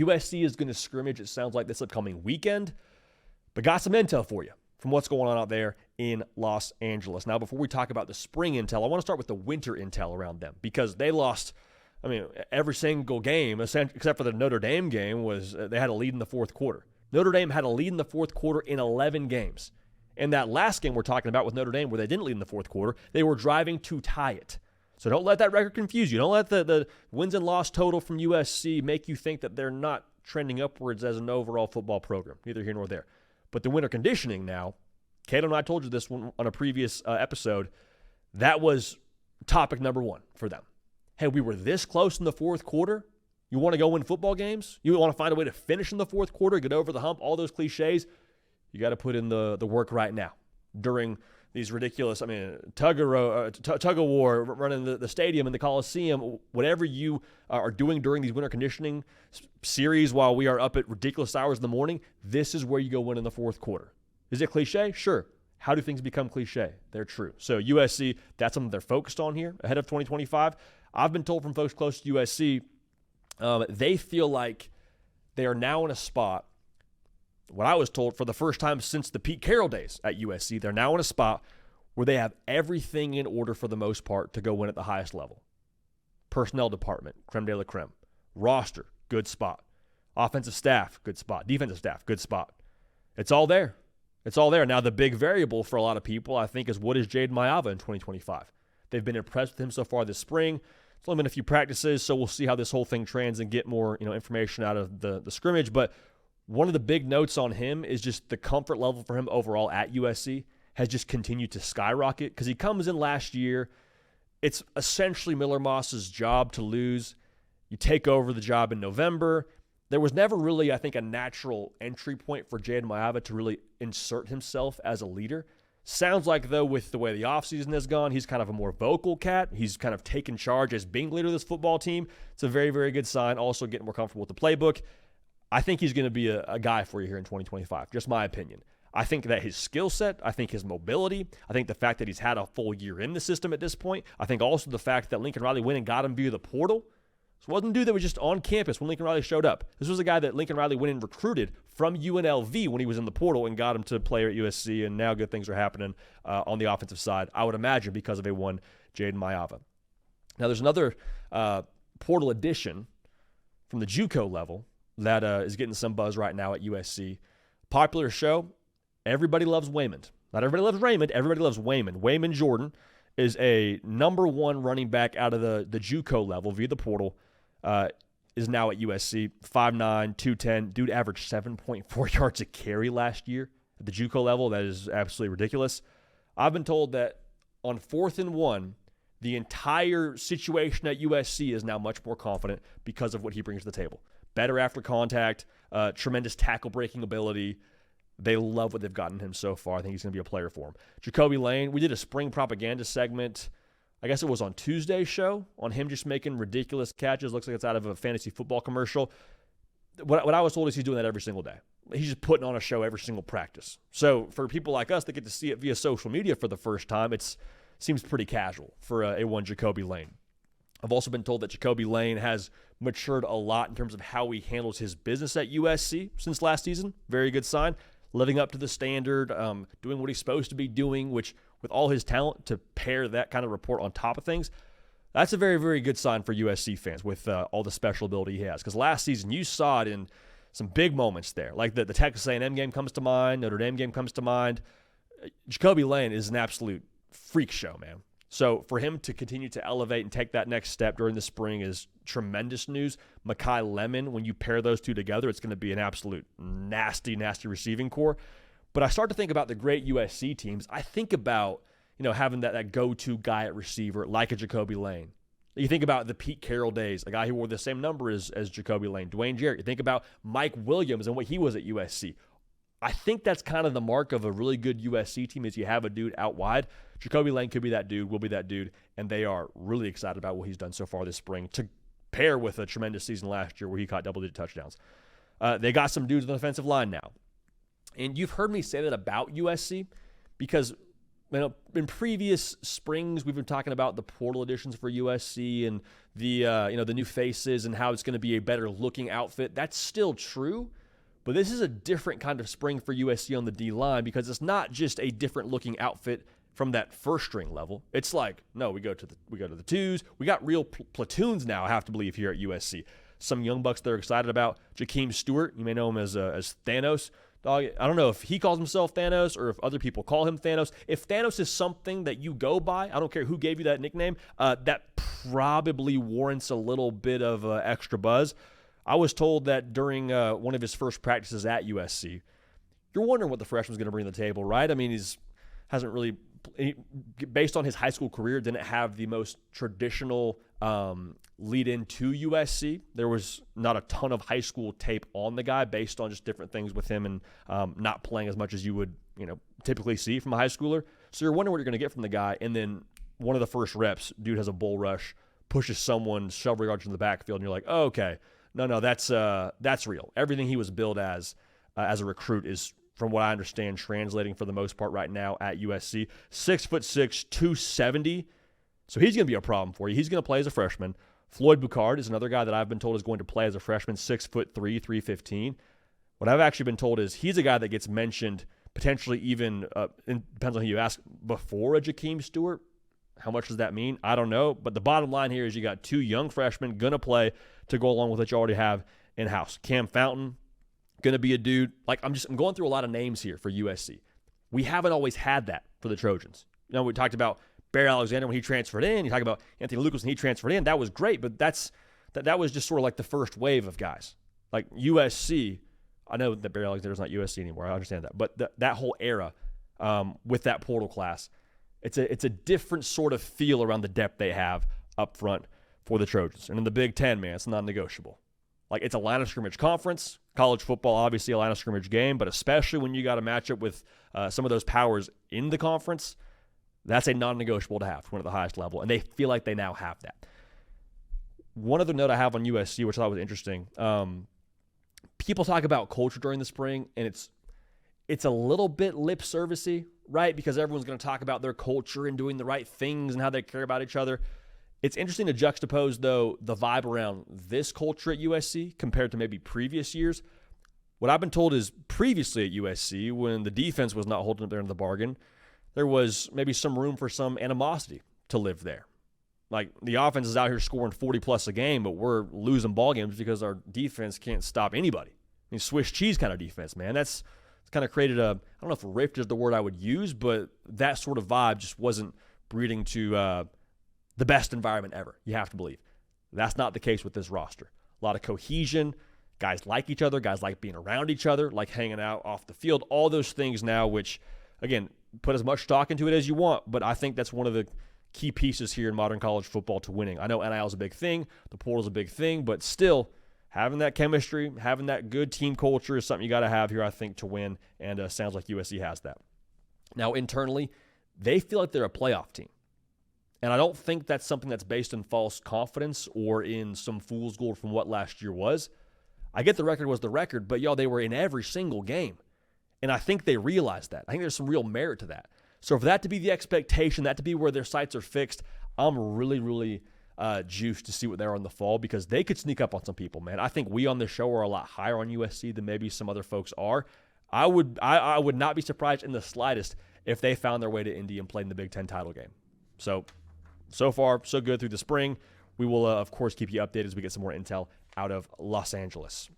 USC is going to scrimmage, it sounds like, this upcoming weekend, but got some intel for you from what's going on out there in Los Angeles. Now, before we talk about the spring intel, I want to start with the winter intel around them, because they lost, every single game, except for the Notre Dame game, was they had a lead in the fourth quarter. Notre Dame had a lead in the fourth quarter in 11 games. And that last game we're talking about with Notre Dame, where they didn't lead in the fourth quarter, they were driving to tie it. So don't let that record confuse you. Don't let the wins and loss total from USC make you think that they're not trending upwards as an overall football program, neither here nor there. But the winter conditioning now, Cato and I told you this one on a previous episode, that was topic number one for them. Hey, we were this close in the fourth quarter. You want to go win football games? You want to find a way to finish in the fourth quarter, get over the hump, all those cliches? You got to put in the work right now during these ridiculous, tug of war, running the stadium and the Coliseum, whatever you are doing during these winter conditioning series while we are up at ridiculous hours in the morning, this is where you go win in the fourth quarter. Is it cliche? Sure. How do things become cliche? They're true. So USC, that's something they're focused on here ahead of 2025. I've been told from folks close to USC, they feel like they are now in a spot, what I was told for the first time since the Pete Carroll days at USC, they're now in a spot where they have everything in order for the most part to go win at the highest level. Personnel department, creme de la creme. Roster, good spot. Offensive staff, good spot. Defensive staff, good spot. It's all there. It's all there. Now, the big variable for a lot of people, I think, is what is Jaden Maiava in 2025? They've been impressed with him so far this spring. It's only been a few practices, so we'll see how this whole thing trends and get more information out of the scrimmage. But one of the big notes on him is just the comfort level for him overall at USC has just continued to skyrocket, because he comes in last year. It's essentially Miller Moss's job to lose. You take over the job in November. There was never really, I think, a natural entry point for Jaden Maiava to really insert himself as a leader. Sounds like, though, with the way the offseason has gone, he's kind of a more vocal cat. He's kind of taken charge as being leader of this football team. It's a very, very good sign. Also getting more comfortable with the playbook. I think he's going to be a guy for you here in 2025, just my opinion. I think that his skill set, I think his mobility, I think the fact that he's had a full year in the system at this point, I think also the fact that Lincoln Riley went and got him via the portal. So it wasn't a dude that was just on campus when Lincoln Riley showed up. This was a guy that Lincoln Riley went and recruited from UNLV when he was in the portal and got him to play at USC, and now good things are happening on the offensive side, I would imagine, because of A1 Jaden Maiava. Now, there's another portal addition from the JUCO level that is getting some buzz right now at USC. Popular show, everybody loves Waymond. Not everybody loves Raymond, everybody loves Waymond. Waymond Jordan is a number one running back out of the JUCO level via the portal. Is now at USC, 5'9", 210. Dude averaged 7.4 yards a carry last year at the JUCO level. That is absolutely ridiculous. I've been told that on 4th and 1, the entire situation at USC is now much more confident because of what he brings to the table. Better after contact, tremendous tackle-breaking ability. They love what they've gotten him so far. I think he's going to be a player for him. Jacoby Lane, we did a spring propaganda segment, I guess it was on Tuesday's show, on him just making ridiculous catches. Looks like it's out of a fantasy football commercial. What I was told is he's doing that every single day. He's just putting on a show every single practice. So for people like us that get to see it via social media for the first time, it seems pretty casual for A1 Jacoby Lane. I've also been told that Jacoby Lane has matured a lot in terms of how he handles his business at USC since last season. Very good sign. Living up to the standard, doing what he's supposed to be doing, which with all his talent, to pair that kind of report on top of things, that's a very, very good sign for USC fans with all the special ability he has. Because last season, you saw it in some big moments there. Like the Texas A&M game comes to mind, Notre Dame game comes to mind. Jacoby Lane is an absolute freak show, man. So for him to continue to elevate and take that next step during the spring is tremendous news. Mekhi Lemon, when you pair those two together, it's going to be an absolute nasty, nasty receiving core. But I start to think about the great USC teams. I think about, having that go-to guy at receiver like a Jacoby Lane. You think about the Pete Carroll days, a guy who wore the same number as Jacoby Lane, Dwayne Jarrett. You think about Mike Williams and what he was at USC. I think that's kind of the mark of a really good USC team, is you have a dude out wide. Jacoby Lane could be that dude, will be that dude, and they are really excited about what he's done so far this spring to pair with a tremendous season last year where he caught double-digit touchdowns. They got some dudes on the offensive line now. And you've heard me say that about USC because in previous springs, we've been talking about the portal additions for USC and the the new faces and how it's going to be a better looking outfit. That's still true, but this is a different kind of spring for USC on the D line because it's not just a different looking outfit from that first string level. It's like, no, we go to the twos. We got real platoons now, I have to believe, here at USC. Some young bucks they're excited about. Jakeem Stewart, you may know him as Thanos. Dog, I don't know if he calls himself Thanos or if other people call him Thanos. If Thanos is something that you go by, I don't care who gave you that nickname, that probably warrants a little bit of extra buzz. I was told that during one of his first practices at USC, you're wondering what the freshman's going to bring to the table, right? I mean, hasn't really, based on his high school career, didn't have the most traditional lead into USC. There was not a ton of high school tape on the guy based on just different things with him and not playing as much as you would typically see from a high schooler. So you're wondering what you're going to get from the guy, and then one of the first reps, dude has a bull rush, pushes someone several yards in the backfield, and you're like, oh, okay, no, that's real. Everything he was billed as a recruit is, from what I understand, translating for the most part right now at USC. 6'6", 270. So he's going to be a problem for you. He's going to play as a freshman. Floyd Boucard is another guy that I've been told is going to play as a freshman, 6'3", 315. What I've actually been told is he's a guy that gets mentioned potentially even, it depends on who you ask, before a Jakeem Stewart. How much does that mean? I don't know. But the bottom line here is you got two young freshmen going to play to go along with what you already have in-house. Cam Fountain, going to be a dude. Like, I'm going through a lot of names here for USC. We haven't always had that for the Trojans. We talked about Barry Alexander when he transferred in. You talk about Anthony Lucas when he transferred in. That was great, but that was just sort of like the first wave of guys. Like USC, I know that Barry Alexander's not USC anymore. I understand that. But that whole era with that portal class, it's a different sort of feel around the depth they have up front for the Trojans. And in the Big Ten, man, it's non-negotiable. Like, it's a line of scrimmage conference. College football, obviously a line of scrimmage game, but especially when you got to match up with some of those powers in the conference, that's a non-negotiable to have when at the highest level, and they feel like they now have that. One other note I have on USC, which I thought was interesting, people talk about culture during the spring, and it's a little bit lip servicey, right? Because everyone's going to talk about their culture and doing the right things and how they care about each other. It's interesting to juxtapose, though, the vibe around this culture at USC compared to maybe previous years. What I've been told is previously at USC, when the defense was not holding up there in the bargain, there was maybe some room for some animosity to live there. Like, the offense is out here scoring 40-plus a game, but we're losing ball games because our defense can't stop anybody. I mean, Swiss cheese kind of defense, man. It's kind of created I don't know if rift is the word I would use, but that sort of vibe just wasn't breeding to the best environment ever, you have to believe. That's not the case with this roster. A lot of cohesion. Guys like each other. Guys like being around each other, like hanging out off the field. All those things now, which, again, put as much stock into it as you want, but I think that's one of the key pieces here in modern college football to winning. I know NIL is a big thing. The portal is a big thing, but still, having that chemistry, having that good team culture is something you got to have here, I think, to win, and sounds like USC has that. Now, internally, they feel like they're a playoff team. And I don't think that's something that's based in false confidence or in some fool's gold from what last year was. I get the record was the record, but they were in every single game. And I think they realized that. I think there's some real merit to that. So for that to be the expectation, that to be where their sights are fixed, I'm really, really juiced to see what they're in the fall because they could sneak up on some people, man. I think we on this show are a lot higher on USC than maybe some other folks are. I would not be surprised in the slightest if they found their way to Indy and played in the Big Ten title game. So far, so good through the spring. We will, of course, keep you updated as we get some more intel out of Los Angeles.